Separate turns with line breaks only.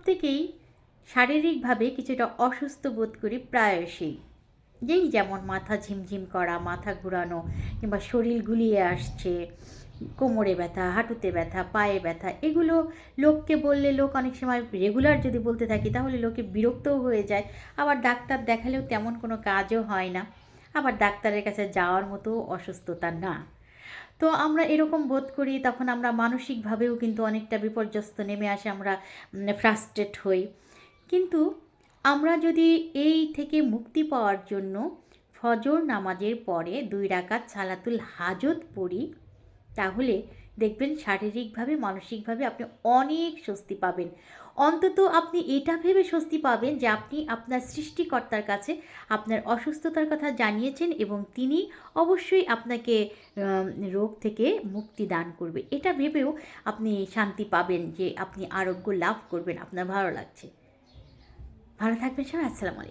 প্রত্যেকেই শারীরিকভাবে কিছুটা অসুস্থ বোধ করি প্রায়শই। যেই যেমন মাথা ঝিমঝিম করা, মাথা ঘোরানো, কিংবা শরীর গুলিয়ে আসছে, কোমরে ব্যথা, হাঁটুতে ব্যথা, পায়ে ব্যথা, এগুলো লোককে বললে লোক অনেক সময় রেগুলার যদি বলতে থাকি তাহলে লোকে বিরক্তও হয়ে যায়। আবার ডাক্তার দেখালেও তেমন কোনো কাজও হয় না, আবার ডাক্তারের কাছে যাওয়ার মতো অসুস্থতা না। তো আমরা এরকম বোধ করি, তখন আমরা মানসিকভাবেও কিন্তু অনেকটা বিপর্যস্ত নেমে আসে, আমরা ফ্রাস্ট্রেট হই। কিন্তু আমরা যদি এই থেকে মুক্তি পাওয়ার জন্য ফজর নামাজের পরে 2 রাকাত সালাতুল হাজত পড়ি, তাহলে দেখবেন শারীরিকভাবে মানসিকভাবে আপনি অনেক স্বস্তি পাবেন। অন্তত আপনি এটা ভেবে স্বস্তি পাবেন যে আপনি আপনার সৃষ্টিকর্তার কাছে আপনার অসুস্থতার কথা জানিয়েছেন এবং তিনি অবশ্যই আপনাকে রোগ থেকে মুক্তি দান করবে। এটা ভেবেও আপনি শান্তি পাবেন যে আপনি আরোগ্য লাভ করবেন, আপনার ভালো লাগছে। ভালো থাকবেন সবাই। আসসালামু আলাইকুম।